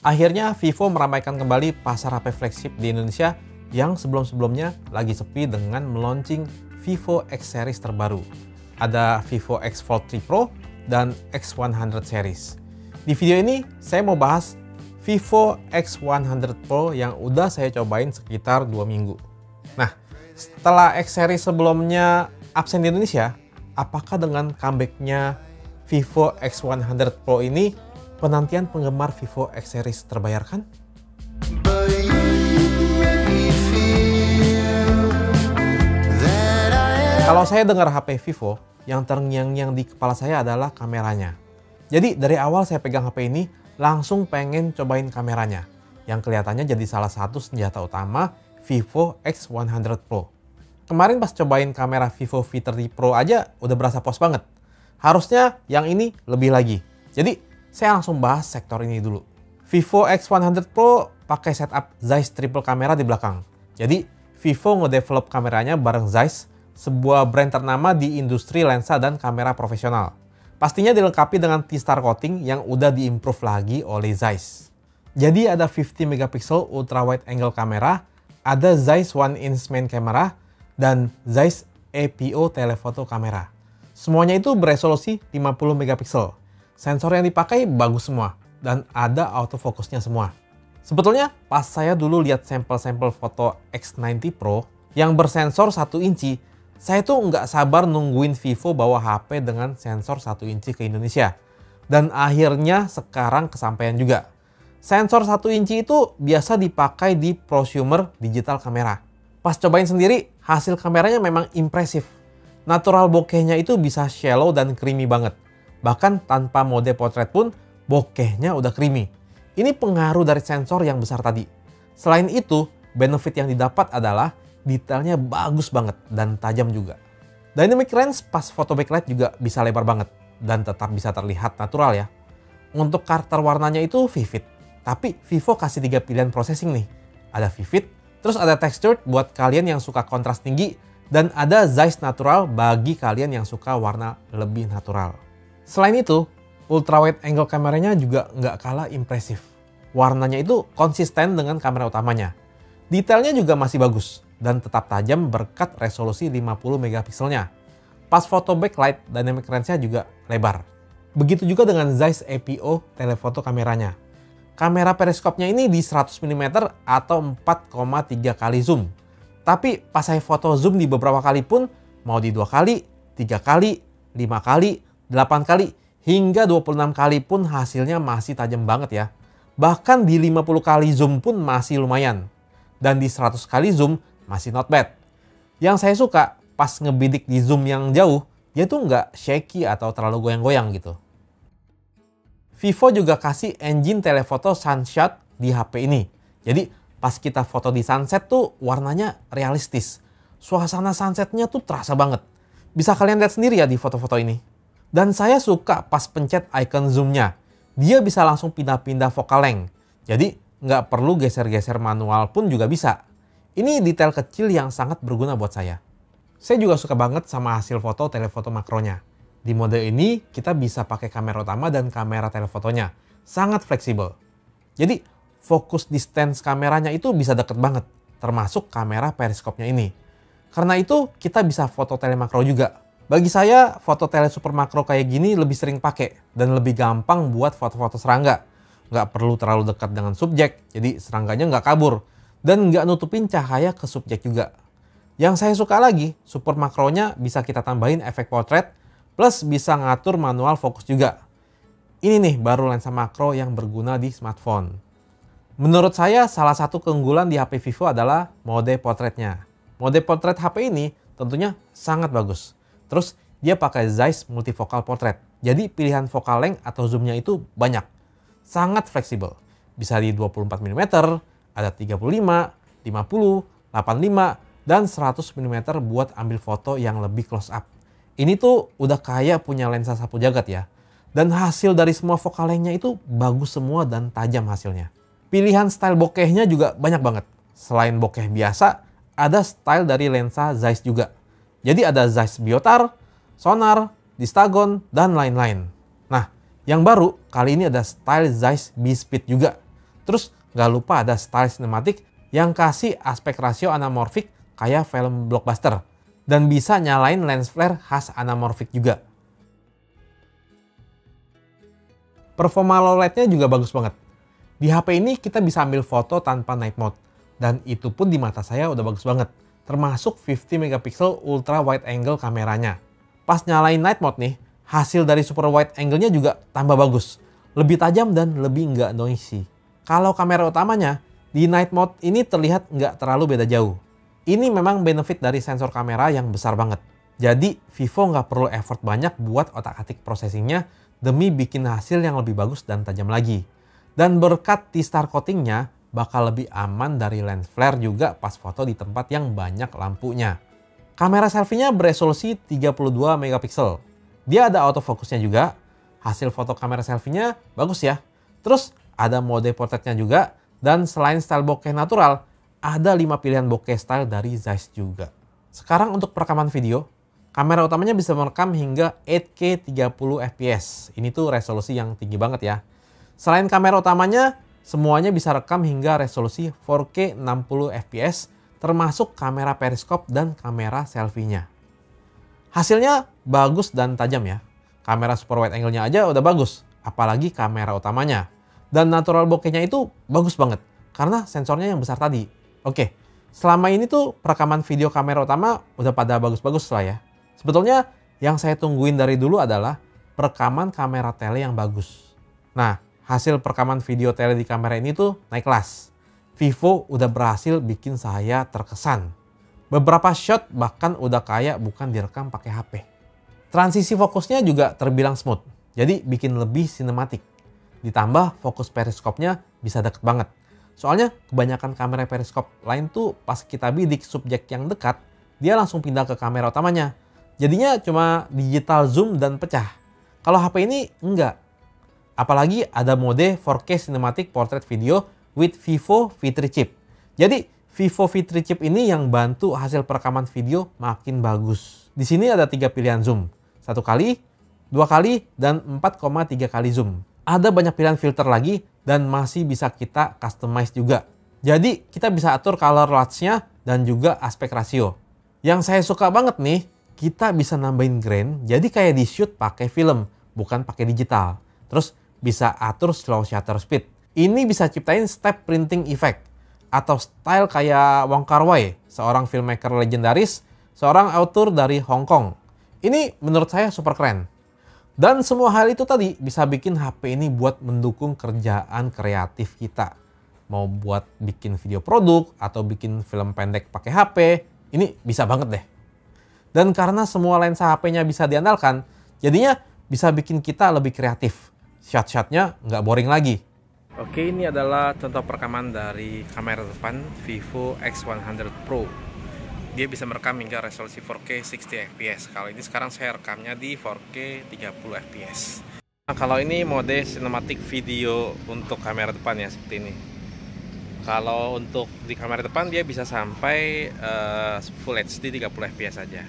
Akhirnya Vivo meramaikan kembali pasar HP flagship di Indonesia yang sebelum-sebelumnya lagi sepi dengan meluncing Vivo X series terbaru. Ada Vivo X Fold 3 Pro dan X100 series. Di video ini saya mau bahas Vivo X100 Pro yang udah saya cobain sekitar 2 minggu. Nah, setelah X series sebelumnya absen di Indonesia, apakah dengan comeback-nya Vivo X100 Pro ini penantian penggemar Vivo X series terbayarkan? Kalau saya dengar HP Vivo, yang terngiang-ngiang di kepala saya adalah kameranya. Jadi dari awal saya pegang HP ini, langsung pengen cobain kameranya, yang kelihatannya jadi salah satu senjata utama Vivo X100 Pro. Kemarin pas cobain kamera Vivo V30 Pro aja udah berasa pos banget. Harusnya yang ini lebih lagi. Jadi saya langsung bahas sektor ini dulu. Vivo X100 Pro pakai setup Zeiss triple kamera di belakang. Jadi Vivo ngedevelop kameranya bareng Zeiss, sebuah brand ternama di industri lensa dan kamera profesional. Pastinya dilengkapi dengan T-Star coating yang udah diimprove lagi oleh Zeiss. Jadi ada 50 megapiksel ultra wide angle kamera, ada Zeiss 1-inch main camera, dan Zeiss APO telephoto kamera. Semuanya itu beresolusi 50 megapiksel. Sensor yang dipakai bagus semua, dan ada autofocusnya semua. Sebetulnya pas saya dulu lihat sampel-sampel foto X90 Pro yang bersensor 1 inci, saya tuh nggak sabar nungguin Vivo bawa HP dengan sensor 1 inci ke Indonesia. Dan akhirnya sekarang kesampaian juga. Sensor 1 inci itu biasa dipakai di prosumer digital kamera. Pas cobain sendiri, hasil kameranya memang impresif. Natural bokehnya itu bisa shallow dan creamy banget. Bahkan tanpa mode portrait pun, bokehnya udah creamy. Ini pengaruh dari sensor yang besar tadi. Selain itu, benefit yang didapat adalah detailnya bagus banget dan tajam juga. Dynamic range pas foto backlight juga bisa lebar banget dan tetap bisa terlihat natural ya. Untuk karakter warnanya itu vivid. Tapi Vivo kasih 3 pilihan processing nih. Ada vivid, terus ada textured buat kalian yang suka kontras tinggi, dan ada Zeiss natural bagi kalian yang suka warna lebih natural. Selain itu, ultra wide angle kameranya juga nggak kalah impresif. Warnanya itu konsisten dengan kamera utamanya. Detailnya juga masih bagus dan tetap tajam berkat resolusi 50 megapikselnya. Pas foto backlight, dynamic range-nya juga lebar. Begitu juga dengan Zeiss APO telephoto kameranya. Kamera periskopnya ini di 100 mm atau 4,3 kali zoom. Tapi pas saya foto zoom di beberapa kali pun, mau di 2 kali, 3 kali, 5 kali, 8 kali, hingga 26 kali pun hasilnya masih tajam banget ya. Bahkan di 50 kali zoom pun masih lumayan. Dan di 100 kali zoom masih not bad. Yang saya suka pas ngebidik di zoom yang jauh, dia tuh nggak shaky atau terlalu goyang-goyang gitu. Vivo juga kasih engine telephoto sunshot di HP ini. Jadi pas kita foto di sunset tuh warnanya realistis. Suasana sunsetnya tuh terasa banget. Bisa kalian lihat sendiri ya di foto-foto ini. Dan saya suka pas pencet icon zoomnya. Dia bisa langsung pindah-pindah focal length. Jadi nggak perlu geser-geser manual pun juga bisa. Ini detail kecil yang sangat berguna buat saya. Saya juga suka banget sama hasil foto telefoto makronya. Di mode ini kita bisa pakai kamera utama dan kamera telefotonya. Sangat fleksibel. Jadi fokus distance kameranya itu bisa deket banget. Termasuk kamera periskopnya ini. Karena itu kita bisa foto telemakro juga. Bagi saya, foto tele super makro kayak gini lebih sering pakai dan lebih gampang buat foto-foto serangga. Nggak perlu terlalu dekat dengan subjek, jadi serangganya nggak kabur. Dan nggak nutupin cahaya ke subjek juga. Yang saya suka lagi, super makronya bisa kita tambahin efek portrait, plus bisa ngatur manual fokus juga. Ini nih baru lensa makro yang berguna di smartphone. Menurut saya, salah satu keunggulan di HP Vivo adalah mode portraitnya. Mode portrait HP ini tentunya sangat bagus. Terus dia pakai Zeiss multifocal portrait. Jadi pilihan focal length atau zoomnya itu banyak. Sangat fleksibel. Bisa di 24 mm, ada 35, 50, 85, dan 100 mm buat ambil foto yang lebih close up. Ini tuh udah kayak punya lensa sapu jagat ya. Dan hasil dari semua focal length-nya itu bagus semua dan tajam hasilnya. Pilihan style bokehnya juga banyak banget. Selain bokeh biasa, ada style dari lensa Zeiss juga. Jadi ada Zeiss Biotar, Sonar, Distagon, dan lain-lain. Nah, yang baru kali ini ada style Zeiss B-Speed juga. Terus nggak lupa ada style sinematik yang kasih aspek rasio anamorphic kayak film blockbuster. Dan bisa nyalain lens flare khas anamorphic juga. Performa low light-nya juga bagus banget. Di HP ini kita bisa ambil foto tanpa night mode. Dan itu pun di mata saya udah bagus banget. Termasuk 50 megapiksel ultra wide angle kameranya. Pas nyalain night mode nih, hasil dari super wide angle-nya juga tambah bagus. Lebih tajam dan lebih nggak noisy. Kalau kamera utamanya, di night mode ini terlihat nggak terlalu beda jauh. Ini memang benefit dari sensor kamera yang besar banget. Jadi Vivo nggak perlu effort banyak buat otak-atik processingnya demi bikin hasil yang lebih bagus dan tajam lagi. Dan berkat T-Star coatingnya, bakal lebih aman dari lens flare juga pas foto di tempat yang banyak lampunya. Kamera selfie-nya beresolusi 32 megapiksel. Dia ada autofocusnya juga. Hasil foto kamera selfie-nya bagus ya. Terus ada mode portraitnya juga. Dan selain style bokeh natural, ada 5 pilihan bokeh style dari Zeiss juga. Sekarang untuk perekaman video, kamera utamanya bisa merekam hingga 8K 30 fps. Ini tuh resolusi yang tinggi banget ya. Selain kamera utamanya, semuanya bisa rekam hingga resolusi 4K 60 fps, termasuk kamera periskop dan kamera selfie-nya. Hasilnya bagus dan tajam ya. Kamera super wide angle-nya aja udah bagus, apalagi kamera utamanya. Dan natural bokehnya itu bagus banget, karena sensornya yang besar tadi. Oke, selama ini tuh perekaman video kamera utama udah pada bagus-bagus lah ya. Sebetulnya yang saya tungguin dari dulu adalah perekaman kamera tele yang bagus. Nah, hasil perekaman video tele di kamera ini tuh naik kelas. Vivo udah berhasil bikin saya terkesan. Beberapa shot bahkan udah kayak bukan direkam pakai HP. Transisi fokusnya juga terbilang smooth, jadi bikin lebih sinematik. Ditambah fokus periskopnya bisa deket banget. Soalnya kebanyakan kamera periskop lain tuh pas kita bidik subjek yang dekat, dia langsung pindah ke kamera utamanya. Jadinya cuma digital zoom dan pecah. Kalau HP ini enggak. Apalagi ada mode 4K Cinematic Portrait Video with Vivo V3 Chip. Jadi Vivo V3 Chip ini yang bantu hasil perekaman video makin bagus. Di sini ada 3 pilihan zoom. 1 kali, 2 kali, dan 4,3 kali zoom. Ada banyak pilihan filter lagi dan masih bisa kita customize juga. Jadi kita bisa atur color large-nya dan juga aspek rasio. Yang saya suka banget nih, kita bisa nambahin grain jadi kayak di shoot pakai film, bukan pakai digital. Terus bisa atur slow shutter speed. Ini bisa ciptain step printing effect atau style kayak Wong Kar-wai, seorang filmmaker legendaris, seorang author dari Hong Kong. Ini menurut saya super keren. Dan semua hal itu tadi bisa bikin HP ini buat mendukung kerjaan kreatif kita. Mau buat bikin video produk atau bikin film pendek pakai HP, ini bisa banget deh. Dan karena semua lensa HP-nya bisa diandalkan, jadinya bisa bikin kita lebih kreatif. Shot-shotnya nggak boring lagi. Oke, ini adalah contoh perekaman dari kamera depan Vivo X100 Pro. Dia bisa merekam hingga resolusi 4K 60 fps. Kalau ini sekarang saya rekamnya di 4K 30 fps. Nah, kalau ini mode cinematic video untuk kamera depan ya, seperti ini. Kalau untuk di kamera depan dia bisa sampai Full HD 30 fps saja.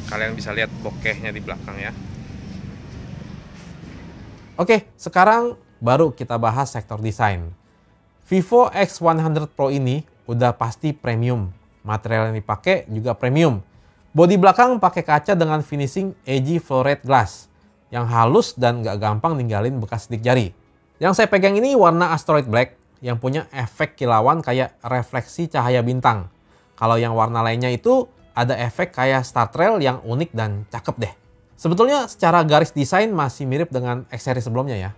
Kalian bisa lihat bokehnya di belakang ya. Oke, sekarang baru kita bahas sektor desain. Vivo X100 Pro ini udah pasti premium. Material yang dipakai juga premium. Bodi belakang pakai kaca dengan finishing edgy fluorite glass yang halus dan nggak gampang ninggalin bekas sidik jari. Yang saya pegang ini warna asteroid black yang punya efek kilauan kayak refleksi cahaya bintang. Kalau yang warna lainnya itu ada efek kayak star trail yang unik dan cakep deh. Sebetulnya secara garis desain masih mirip dengan X series sebelumnya ya.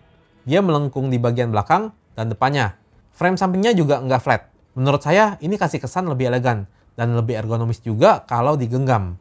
Dia melengkung di bagian belakang dan depannya. Frame sampingnya juga nggak flat. Menurut saya ini kasih kesan lebih elegan dan lebih ergonomis juga kalau digenggam.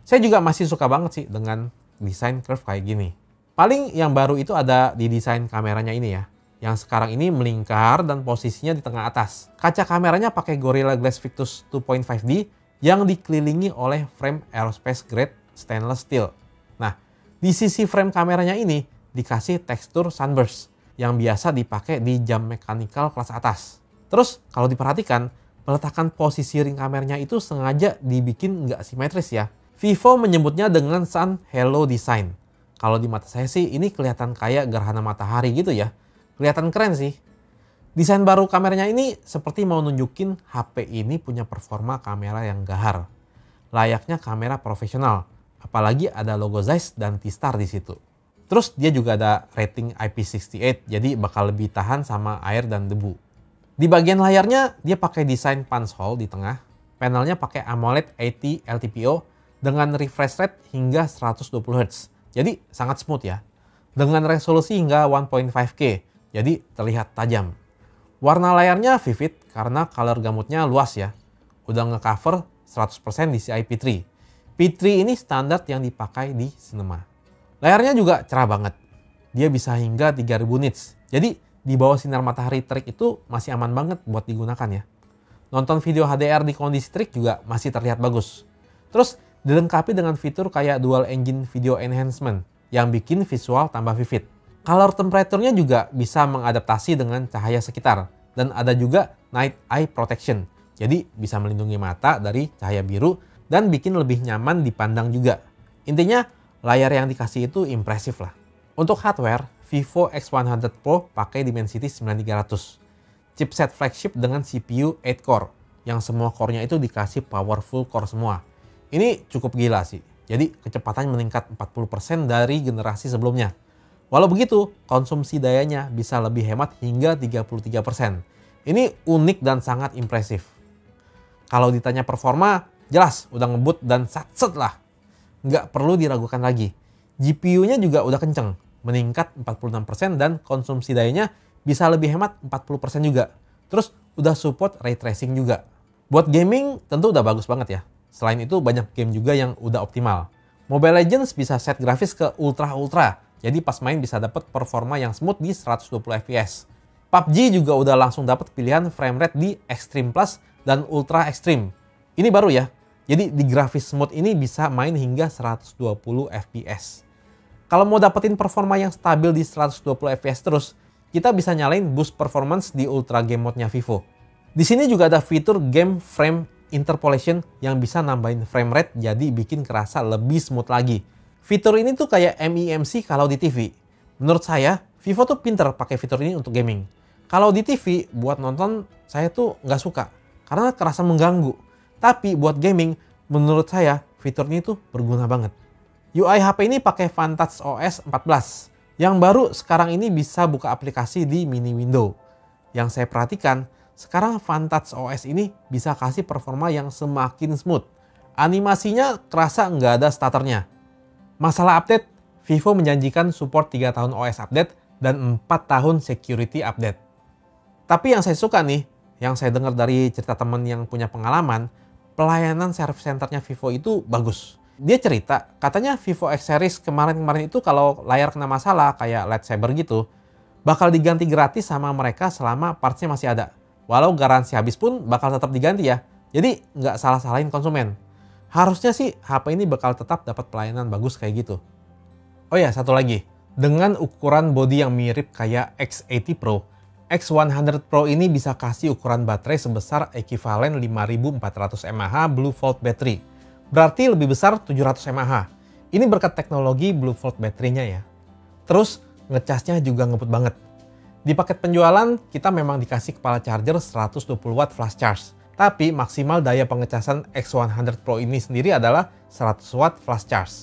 Saya juga masih suka banget sih dengan desain curve kayak gini. Paling yang baru itu ada di desain kameranya ini ya. Yang sekarang ini melingkar dan posisinya di tengah atas. Kaca kameranya pakai Gorilla Glass Victus 2.5D yang dikelilingi oleh frame aerospace grade stainless steel. Nah, di sisi frame kameranya ini dikasih tekstur sunburst yang biasa dipakai di jam mechanical kelas atas. Terus kalau diperhatikan, peletakan posisi ring kameranya itu sengaja dibikin nggak simetris ya. Vivo menyebutnya dengan Sun Halo Design. Kalau di mata saya sih ini kelihatan kayak gerhana matahari gitu ya. Kelihatan keren sih. Desain baru kameranya ini seperti mau nunjukin HP ini punya performa kamera yang gahar. Layaknya kamera profesional, apalagi ada logo Zeiss dan T-Star di situ. Terus dia juga ada rating IP68, jadi bakal lebih tahan sama air dan debu. Di bagian layarnya dia pakai desain punch hole di tengah. Panelnya pakai AMOLED 80 LTPO dengan refresh rate hingga 120 Hz. Jadi sangat smooth ya. Dengan resolusi hingga 1.5K, jadi terlihat tajam. Warna layarnya vivid karena color gamutnya luas ya. Udah ngecover 100% DCI P3. P3 ini standar yang dipakai di cinema. Layarnya juga cerah banget. Dia bisa hingga 3000 nits. Jadi di bawah sinar matahari terik itu masih aman banget buat digunakan ya. Nonton video HDR di kondisi terik juga masih terlihat bagus. Terus dilengkapi dengan fitur kayak dual engine video enhancement yang bikin visual tambah vivid. Color temperature-nya juga bisa mengadaptasi dengan cahaya sekitar. Dan ada juga night eye protection. Jadi bisa melindungi mata dari cahaya biru dan bikin lebih nyaman dipandang juga. Intinya layar yang dikasih itu impresif lah. Untuk hardware, Vivo X100 Pro pakai Dimensity 9300. Chipset flagship dengan CPU 8 core, yang semua core-nya itu dikasih powerful core semua. Ini cukup gila sih. Jadi kecepatannya meningkat 40% dari generasi sebelumnya. Walau begitu, konsumsi dayanya bisa lebih hemat hingga 33%. Ini unik dan sangat impresif. Kalau ditanya performa, jelas udah ngebut dan satset lah. Nggak perlu diragukan lagi. GPU-nya juga udah kenceng, meningkat 46% dan konsumsi dayanya bisa lebih hemat 40% juga. Terus udah support ray tracing juga. Buat gaming tentu udah bagus banget ya. Selain itu banyak game juga yang udah optimal. Mobile Legends bisa set grafis ke ultra. Jadi pas main bisa dapat performa yang smooth di 120 fps. PUBG juga udah langsung dapat pilihan frame rate di Extreme Plus dan Ultra Extreme. Ini baru ya. Jadi di grafis smooth ini bisa main hingga 120 fps. Kalau mau dapetin performa yang stabil di 120 fps terus, kita bisa nyalain boost performance di Ultra Game Mode-nya Vivo. Di sini juga ada fitur Game Frame Interpolation yang bisa nambahin frame rate jadi bikin kerasa lebih smooth lagi. Fitur ini tuh kayak MEMC kalau di TV. Menurut saya, Vivo tuh pinter pakai fitur ini untuk gaming. Kalau di TV, buat nonton saya tuh nggak suka karena kerasa mengganggu. Tapi buat gaming, menurut saya fitur ini tuh berguna banget. UI HP ini pakai Vantage OS 14. Yang baru sekarang ini bisa buka aplikasi di mini window. Yang saya perhatikan, sekarang Vantage OS ini bisa kasih performa yang semakin smooth. Animasinya kerasa nggak ada stutternya. Masalah update, Vivo menjanjikan support 3 tahun OS update dan 4 tahun security update. Tapi yang saya suka nih, yang saya dengar dari cerita teman yang punya pengalaman, pelayanan service centernya Vivo itu bagus. Dia cerita, katanya Vivo X Series kemarin-kemarin itu kalau layar kena masalah kayak lightsaber gitu, bakal diganti gratis sama mereka selama partsnya masih ada. Walau garansi habis pun bakal tetap diganti ya. Jadi nggak salah-salahin konsumen. Harusnya sih HP ini bakal tetap dapat pelayanan bagus kayak gitu. Oh ya, satu lagi. Dengan ukuran bodi yang mirip kayak X80 Pro, X100 Pro ini bisa kasih ukuran baterai sebesar ekivalen 5400 mAh Blue Volt battery. Berarti lebih besar 700 mAh. Ini berkat teknologi Blue Volt baterainya ya. Terus ngecasnya juga ngebut banget. Di paket penjualan kita memang dikasih kepala charger 120 watt flash charge. Tapi maksimal daya pengecasan X100 Pro ini sendiri adalah 100 watt flash charge.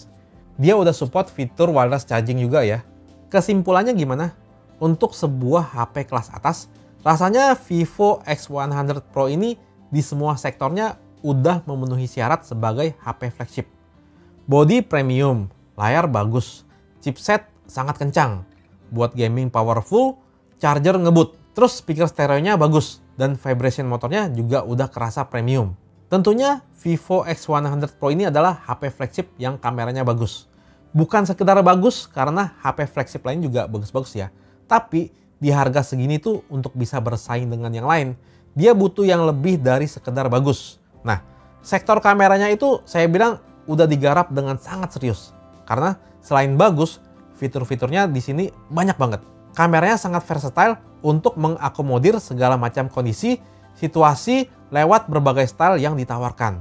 Dia udah support fitur wireless charging juga ya. Kesimpulannya gimana? Untuk sebuah HP kelas atas, rasanya Vivo X100 Pro ini di semua sektornya udah memenuhi syarat sebagai HP flagship. Bodi premium, layar bagus, chipset sangat kencang, buat gaming powerful, charger ngebut, terus speaker stereonya bagus, dan vibration motornya juga udah kerasa premium. Tentunya Vivo X100 Pro ini adalah HP flagship yang kameranya bagus. Bukan sekedar bagus karena HP flagship lain juga bagus-bagus ya. Tapi di harga segini tuh untuk bisa bersaing dengan yang lain, dia butuh yang lebih dari sekedar bagus. Nah, sektor kameranya itu saya bilang udah digarap dengan sangat serius. Karena selain bagus, fitur-fiturnya di sini banyak banget. Kameranya sangat versatile untuk mengakomodir segala macam kondisi, situasi lewat berbagai style yang ditawarkan.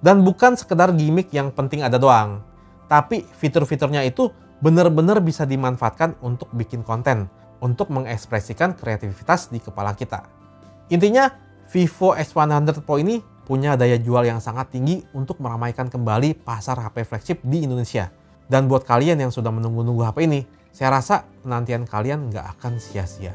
Dan bukan sekedar gimmick yang penting ada doang. Tapi fitur-fiturnya itu benar-benar bisa dimanfaatkan untuk bikin konten, untuk mengekspresikan kreativitas di kepala kita. Intinya, Vivo X100 Pro ini punya daya jual yang sangat tinggi untuk meramaikan kembali pasar HP flagship di Indonesia. Dan buat kalian yang sudah menunggu-nunggu HP ini, saya rasa penantian kalian nggak akan sia-sia.